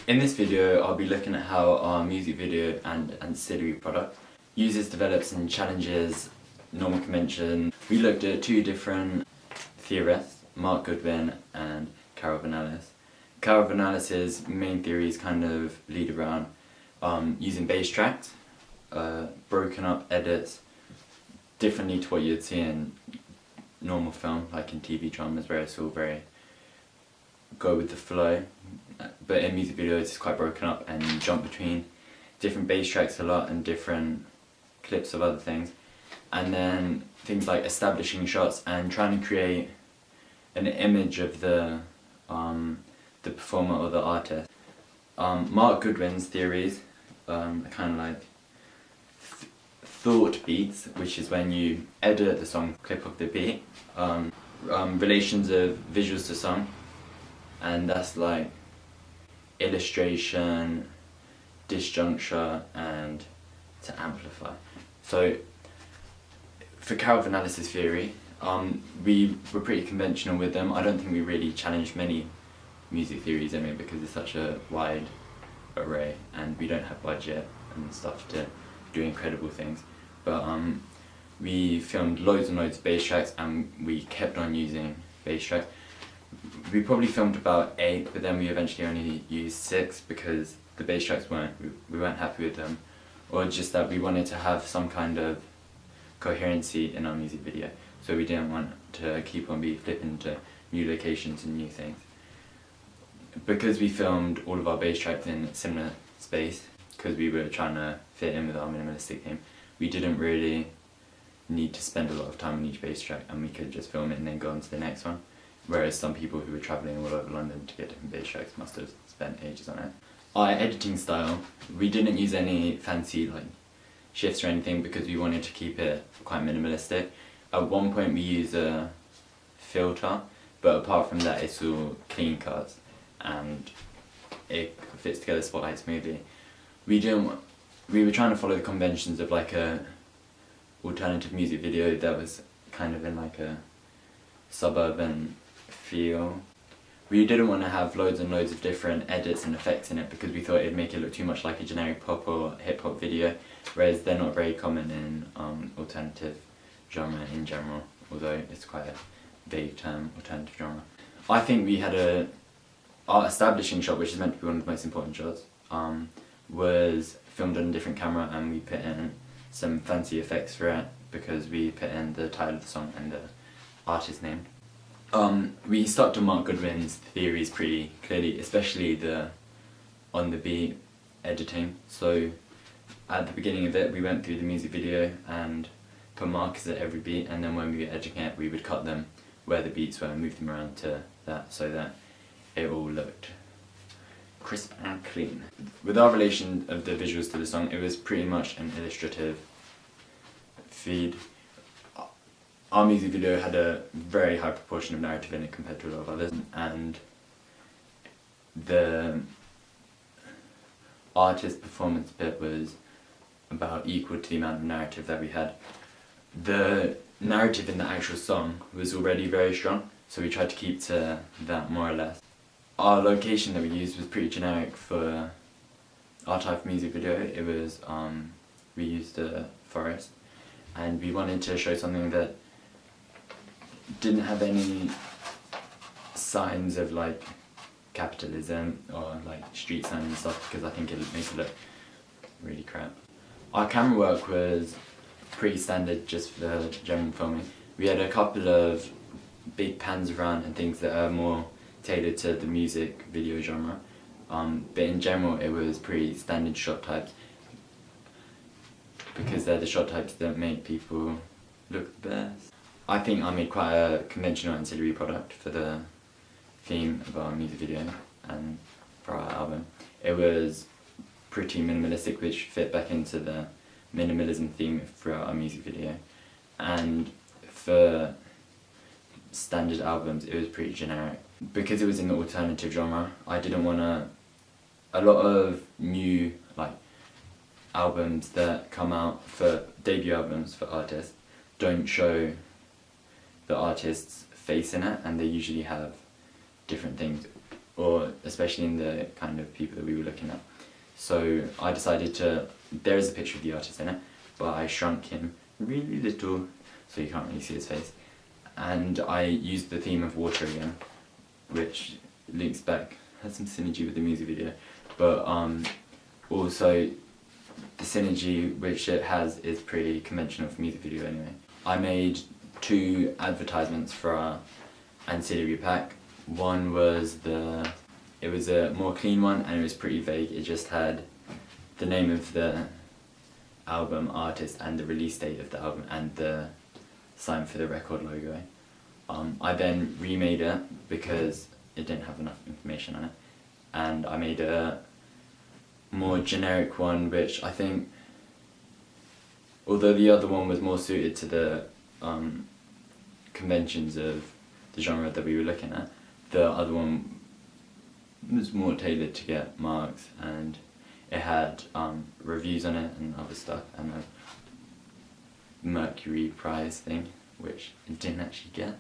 In this video, I'll be looking at how our music video and ancillary product uses, develops and challenges normal convention. We looked at two different theorists, Mark Goodwin and Carol Vanellis. Carol Vanellis' main theories kind of lead around using bass tracks, broken up edits, differently to what you'd see in normal film, like in TV dramas where it's all very go with the flow, but in music videos it's quite broken up and you jump between different bass tracks a lot and different clips of other things, and then things like establishing shots and trying to create an image of the performer or the artist. Mark Goodwin's theories are kind of like thought beats, which is when you edit the song clip of the beat, relations of visuals to song, and that's like illustration, disjuncture, and to amplify. So for Carol Vanellis' theory, we were pretty conventional with them. I don't think we really challenged many music theories anyway because it's such a wide array and we don't have budget and stuff to do incredible things. But we filmed loads and loads of bass tracks and we kept on using bass tracks. We probably filmed about 8, but then we eventually only used 6 because the bass tracks we weren't happy with them, or just that we wanted to have some kind of coherency in our music video, so we didn't want to keep on flipping to new locations and new things. Because we filmed all of our bass tracks in similar space, because we were trying to fit in with our minimalistic theme, we didn't really need to spend a lot of time on each bass track and we could just film it and then go on to the next one. Whereas some people who were travelling all over London to get different bass tracks must have spent ages on it. Our editing style, we didn't use any fancy like shifts or anything because we wanted to keep it quite minimalistic. At one point we used a filter, but apart from that it's all clean cuts and it fits together spotlight smoothly. We were trying to follow the conventions of like a alternative music video that was kind of in like a suburban feel. We didn't want to have loads and loads of different edits and effects in it because we thought it'd make it look too much like a generic pop or hip hop video, whereas they're not very common in alternative genre in general, although it's quite a vague term, alternative genre. I think we had our establishing shot, which is meant to be one of the most important shots, was filmed on a different camera and we put in some fancy effects for it because we put in the title of the song and the artist name. We stuck to Mark Goodwin's theories pretty clearly, especially the on the beat editing. So at the beginning of it we went through the music video and put markers at every beat, and then when we were editing it we would cut them where the beats were and move them around to that so that it all looked crisp and clean. With our relation of the visuals to the song, it was pretty much an illustrative feed. Our music video had a very high proportion of narrative in it compared to a lot of others, and the artist performance bit was about equal to the amount of narrative that we had. The narrative in the actual song was already very strong, so we tried to keep to that more or less. Our location that we used was pretty generic for our type of music video. It was, we used a forest, and we wanted to show something that didn't have any signs of like capitalism or like street signs and stuff because I think it makes it look really crap. Our camera work was pretty standard just for the general filming. We had a couple of big pans around and things that are more tailored to the music video genre, but in general it was pretty standard shot types because they're the shot types that make people look the best. I think I made quite a conventional ancillary product for the theme of our music video and for our album. It was pretty minimalistic, which fit back into the minimalism theme throughout our music video, and for standard albums it was pretty generic. Because it was in the alternative genre, I didn't want a lot of new like albums that come out for debut albums for artists don't show the artist's face in it, and they usually have different things, or especially in the kind of people that we were looking at. So I decided to, there is a picture of the artist in it, but I shrunk him really little so you can't really see his face. And I used the theme of water again, which links back, has some synergy with the music video, but also the synergy which it has is pretty conventional for music video anyway. I made 2 advertisements for our ancillary pack. One was it was a more clean one and it was pretty vague. It just had the name of the album, artist and the release date of the album and the sign for the record logo. I then remade it because it didn't have enough information on it, and I made a more generic one which I think, although the other one was more suited to the conventions of the genre that we were looking at, the other one was more tailored to get marks, and it had reviews on it and other stuff, and a Mercury Prize thing, which it didn't actually get.